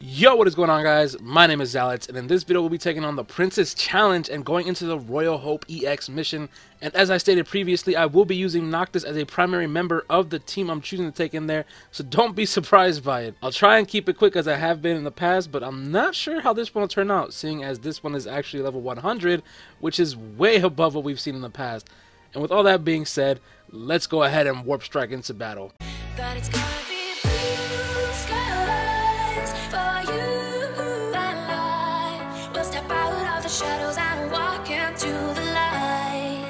Yo, what is going on, guys? My name is Alex, and in this video we'll be taking on the Princess Challenge and going into the Royal Hope EX mission. And as I stated previously, I will be using Noctis as a primary member of the team I'm choosing to take in there, so don't be surprised by it. I'll try and keep it quick as I have been in the past, but I'm not sure how this one will turn out, seeing as this one is actually level 100, which is way above what we've seen in the past. And with all that being said, let's go ahead and warp strike into battle. But it's gonna be blue skies for you and I. We'll step out of the shadows and walk into the light.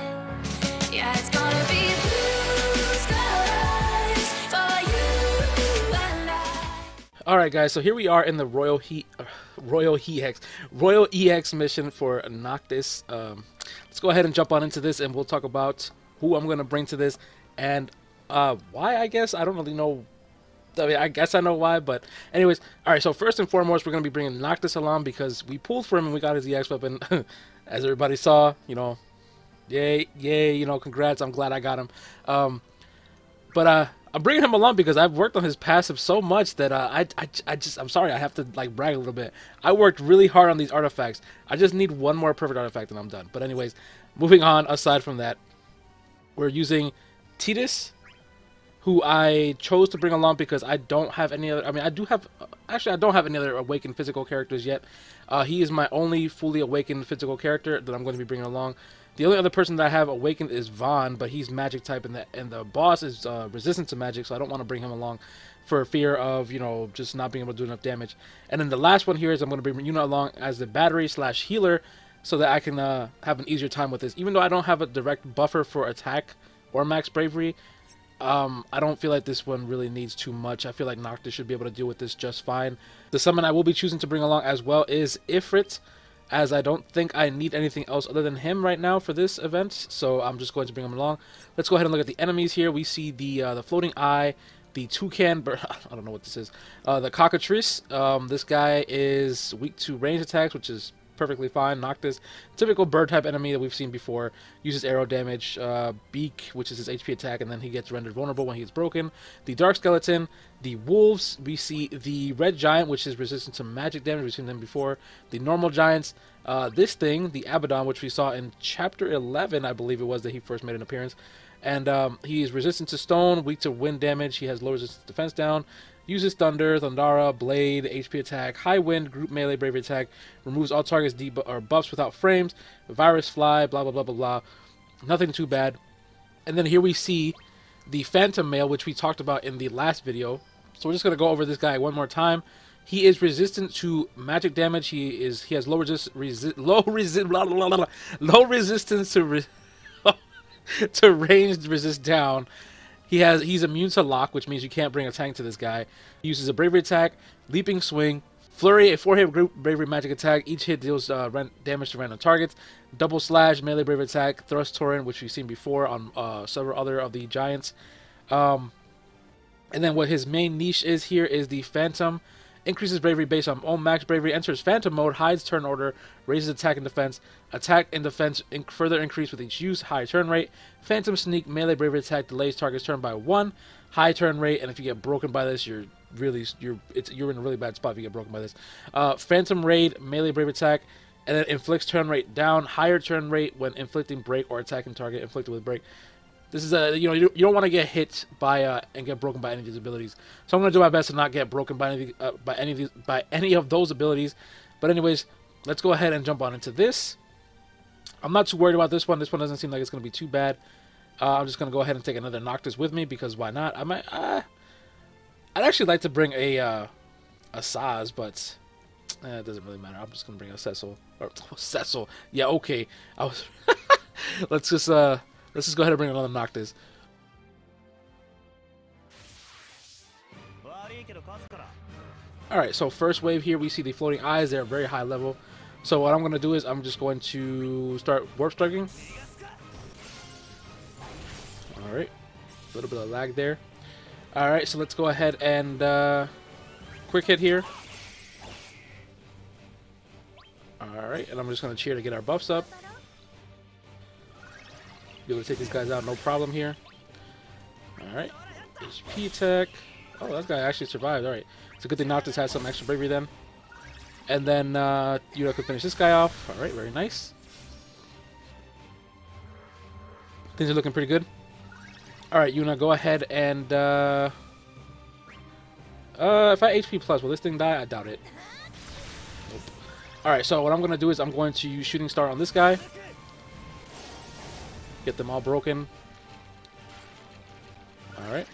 Yeah, it's gonna be blue skies for you and I. Alright guys, so here we are in the Royal EX mission for Noctis. Let's go ahead and jump on into this and we'll talk about who I'm going to bring to this and why, I guess. I don't really know. I mean, I guess I know why, but anyways. Alright, so first and foremost, we're going to be bringing Noctis along because we pulled for him and we got his EX weapon. As everybody saw, you know, yay, you know, congrats, I'm glad I got him. I'm bringing him along because I've worked on his passive so much that I'm sorry, I have to like brag a little bit. I worked really hard on these artifacts. I just need one more perfect artifact and I'm done. But anyways, moving on, aside from that, we're using Titus, who I chose to bring along because I don't have any other. I mean, I do have. Actually, I don't have any other awakened physical characters yet. He is my only fully awakened physical character that I'm going to be bringing along. The only other person that I have awakened is Vaughn, but he's magic type, and the boss is resistant to magic, so I don't want to bring him along for fear of, you know, just not being able to do enough damage. And then the last one here is I'm going to bring Yuna along as the battery / healer, so that I can have an easier time with this. Even though I don't have a direct buffer for attack or max bravery, I don't feel like this one really needs too much. I feel like Noctis should be able to deal with this just fine. The summon I will be choosing to bring along as well is Ifrit, as I don't think I need anything else other than him right now for this event, so I'm just going to bring him along. Let's go ahead and look at the enemies here. We see the floating eye, the toucan, I don't know what this is, the cockatrice. This guy is weak to range attacks, which is perfectly fine. Noctis, typical bird type enemy that we've seen before, uses arrow damage. Beak, which is his HP attack, and then he gets rendered vulnerable when he gets broken. The dark skeleton, the wolves, we see the red giant, which is resistant to magic damage. We've seen them before. The normal giants, this thing, the Abaddon, which we saw in chapter 11, I believe it was, that he first made an appearance. And he is resistant to stone, weak to wind damage. He has low resistance defense down. Uses Thunder, Thundara, Blade, HP attack, High Wind, Group Melee, Bravery attack, removes all targets or buffs without frames, Virus Fly, blah, blah, blah, blah, blah. Nothing too bad. And then here we see the Phantom Male, which we talked about in the last video. So we're just going to go over this guy one more time. He is resistant to magic damage. He has low resistance to ranged resist down. He's immune to lock, which means you can't bring a tank to this guy. He uses a bravery attack, leaping swing, flurry, a 4-hit group bravery magic attack. Each hit deals damage to random targets. Double slash, melee bravery attack, thrust torrent, which we've seen before on several other of the giants. And then what his main niche is here is the Phantom. Increases bravery based on own max bravery, enters Phantom mode, hides turn order, raises attack and defense. Attack and defense further increase with each use, high turn rate. Phantom sneak, melee bravery attack, delays target's turn by 1, high turn rate, and if you get broken by this, you're in a really bad spot if you get broken by this. Phantom raid, melee bravery attack, and then inflicts turn rate down, higher turn rate when inflicting break or attacking target inflicted with break. This is a, you know, you don't want to get hit by and get broken by any of these abilities. So I'm going to do my best to not get broken by any of those abilities. But anyways, let's go ahead and jump on into this. I'm not too worried about this one. This one doesn't seem like it's going to be too bad. I'm just going to go ahead and take another Noctis with me because why not? I might. I'd actually like to bring a Saz, but it doesn't really matter. I'm just going to bring a Cecil or Cecil. Yeah, okay. I was. Let's just go ahead and bring another Noctis. Alright, so first wave here, we see the floating eyes. They're very high level. So what I'm going to do is I'm just going to start warp striking. Alright, a little bit of lag there. Alright, so let's go ahead and quick hit here. Alright, and I'm just going to cheer to get our buffs up. Be able to take these guys out, no problem here. Alright. HP attack. Oh, that guy actually survived. Alright. It's a good thing Noctis has some extra bravery then. And then Yuna could finish this guy off. Alright, very nice. Things are looking pretty good. Alright, Yuna, go ahead and... if I HP plus, will this thing die? I doubt it. Nope. Alright, so what I'm going to do is I'm going to use Shooting Star on this guy. Get them all broken. Alright.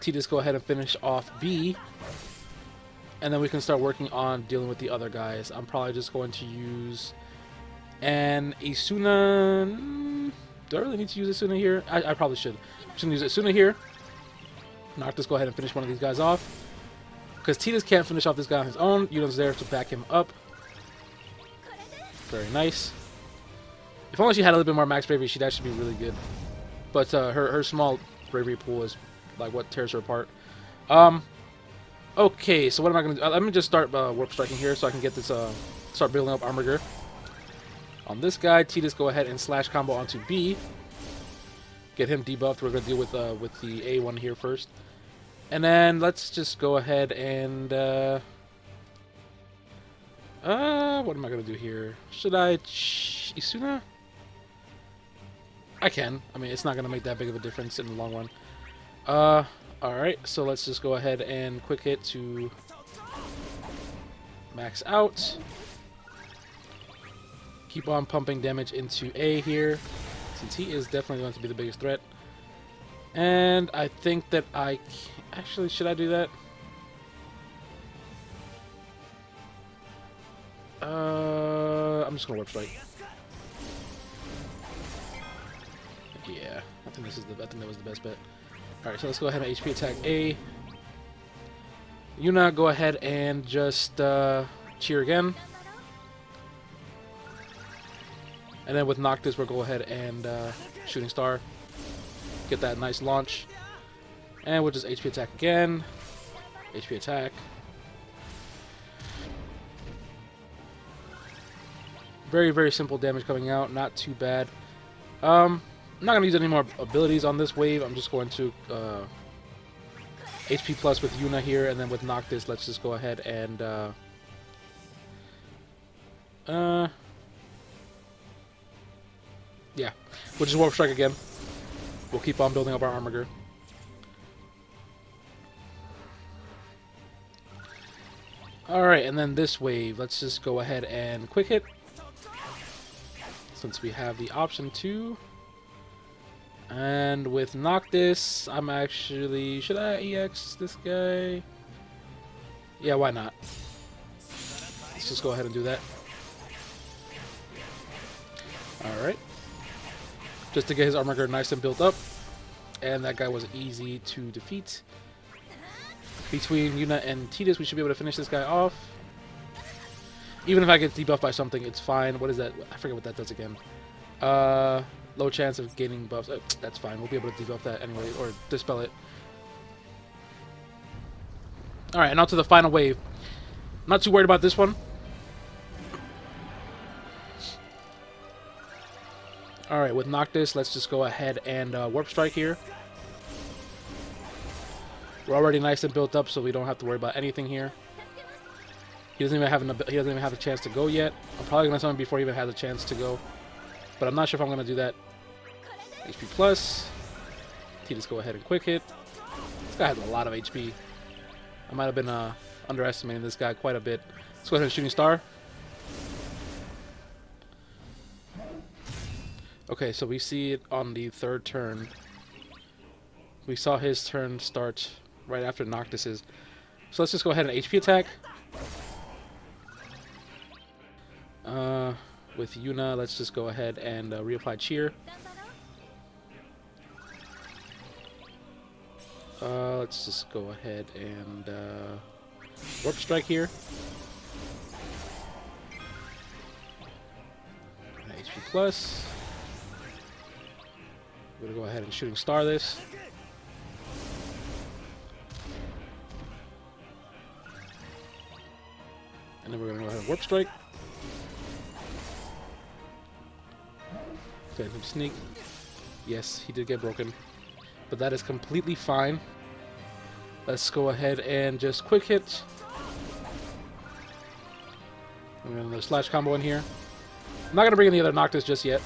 Tidus, go ahead and finish off B. And then we can start working on dealing with the other guys. I'm probably just going to use an Isuna. Do I really need to use Isuna here? I probably should. I'm just going to use Isuna here. Noctis, go ahead and finish one of these guys off. Because Tidus can't finish off this guy on his own. Yuna's there to back him up. Very nice. If only she had a little bit more max bravery, she'd actually be really good. But her small bravery pool is like what tears her apart. Okay, so what am I going to do? Let me just start warp striking here so I can get this, start building up armor gear. On this guy, Tidus, go ahead and slash combo onto B. Get him debuffed. We're going to deal with the A one here first. And then let's just go ahead and, what am I going to do here? Should I Isuna? I can. I mean, it's not going to make that big of a difference in the long run. Alright, so let's just go ahead and quick hit to max out. Keep on pumping damage into A here, since he is definitely going to be the biggest threat. And I think that actually, should I do that? I'm just gonna warp strike. Yeah, I think that was the best bet. All right, so let's go ahead and HP attack A. Yuna, go ahead and just cheer again. And then with Noctis, we'll go ahead and Shooting Star. Get that nice launch. And we'll just HP attack again. HP attack. Very, very simple damage coming out. Not too bad. I'm not going to use any more abilities on this wave. I'm just going to HP plus with Yuna here. And then with Noctis, let's just go ahead and... yeah. We'll just warp strike again. We'll keep on building up our armor gear. Alright, and then this wave, let's just go ahead and quick hit. Since we have the option to. And with Noctis, I'm actually... Should I EX this guy? Yeah, why not? Let's just go ahead and do that. Alright. Just to get his armor guard nice and built up. And that guy was easy to defeat. Between Yuna and Tidus, we should be able to finish this guy off. Even if I get debuffed by something, it's fine. What is that? I forget what that does again. Low chance of gaining buffs. Oh, that's fine. We'll be able to debuff that anyway, or dispel it. Alright, and on to the final wave. Not too worried about this one. Alright, with Noctis, let's just go ahead and Warp Strike here. We're already nice and built up, so we don't have to worry about anything here. He doesn't even have a chance to go yet. I'm probably gonna summon before he even has a chance to go, but I'm not sure if I'm gonna do that. HP plus. Tidus, go ahead and quick hit. This guy has a lot of HP. I might have been underestimating this guy quite a bit. Let's go ahead and Shooting Star. Okay, so we see it on the third turn. We saw his turn start right after Noctis's. So let's just go ahead and HP attack. With Yuna, let's just go ahead and reapply Cheer. Let's just go ahead and Warp Strike here. HP plus. We're gonna go ahead and Shooting Star this. And then we're gonna go ahead and Warp Strike. Phantom Sneak. Yes, he did get broken. But that is completely fine. Let's go ahead and just quick hit. I'm gonna another slash combo in here. I'm not gonna bring in the other Noctis just yet.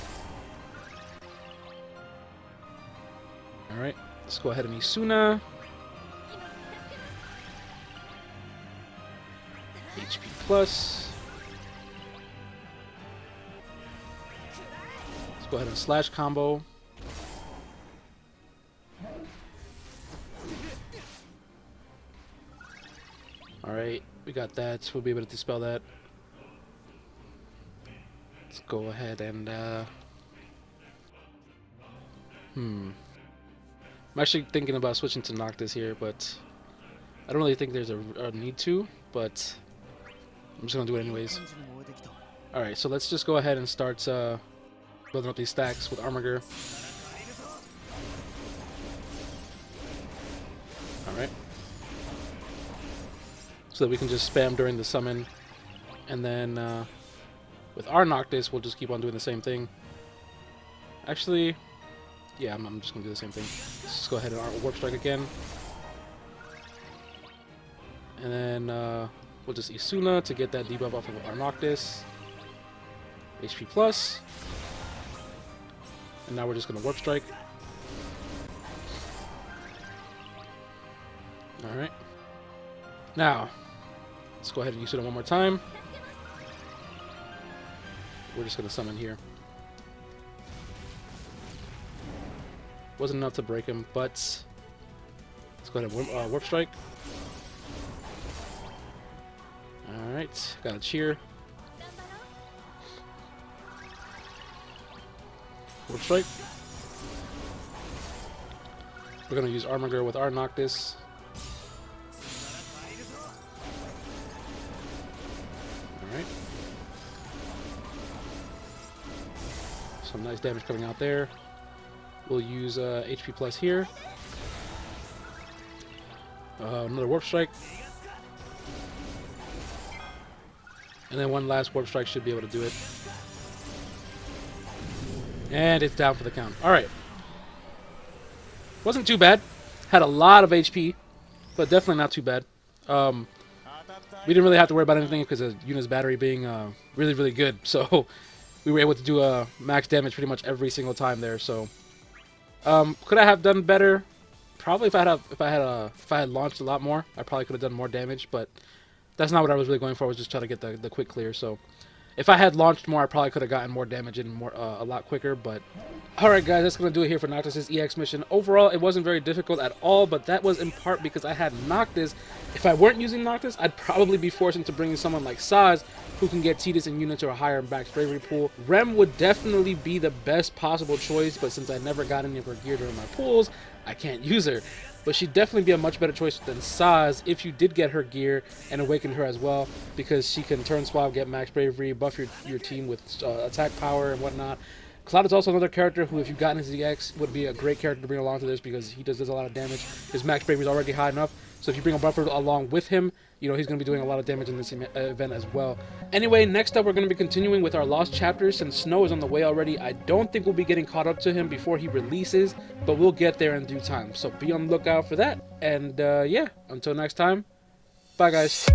Alright, let's go ahead and Isuna. HP plus. Let's go ahead and slash combo. Alright, we got that. We'll be able to dispel that. Let's go ahead and I'm actually thinking about switching to Noctis here, but I don't really think there's a need to, but I'm just gonna do it anyways. Alright, so let's just go ahead and start building up these stacks with Armiger. Alright. So that we can just spam during the summon. And then with our Noctis, we'll just keep on doing the same thing. Actually, yeah, I'm just going to do the same thing. Let's just go ahead and Warp Strike again. And then we'll just Isuna to get that debuff off of our Noctis. HP plus. And now we're just going to Warp Strike. Alright. Now, let's go ahead and use it one more time. We're just going to summon here. Wasn't enough to break him, but let's go ahead and Warp Strike. Alright, got a cheer. Warp Strike. We're going to use Armiger with our Noctis. Alright. Some nice damage coming out there. We'll use HP plus here. Another Warp Strike. And then one last Warp Strike should be able to do it. And it's down for the count. Alright. Wasn't too bad. Had a lot of HP, but definitely not too bad. We didn't really have to worry about anything because of Yuna's battery being really, really good. So we were able to do max damage pretty much every single time there. So could I have done better? Probably if I had launched a lot more, I probably could have done more damage. But that's not what I was really going for. I was just trying to get the quick clear. So if I had launched more, I probably could have gotten more damage and more a lot quicker. But alright guys, that's going to do it here for Noctis' EX mission. Overall, it wasn't very difficult at all, but that was in part because I had Noctis. If I weren't using Noctis, I'd probably be forced into bringing someone like Saz, who can get Tidus and Yuna to a higher max bravery pool. Rem would definitely be the best possible choice, but since I never got any of her gear during my pools, I can't use her. But she'd definitely be a much better choice than Saz if you did get her gear and awaken her as well, because she can turn swap, get max bravery, buff your team with attack power and whatnot. Cloud is also another character who, if you've gotten his EX, would be a great character to bring along to this because he does a lot of damage. His max bravery is already high enough, so if you bring a buffer along with him, you know he's going to be doing a lot of damage in this event as well. Anyway, next up we're going to be continuing with our lost chapters. Since Snow is on the way already, I don't think we'll be getting caught up to him before he releases, but we'll get there in due time. So be on the lookout for that. And yeah, until next time, bye guys.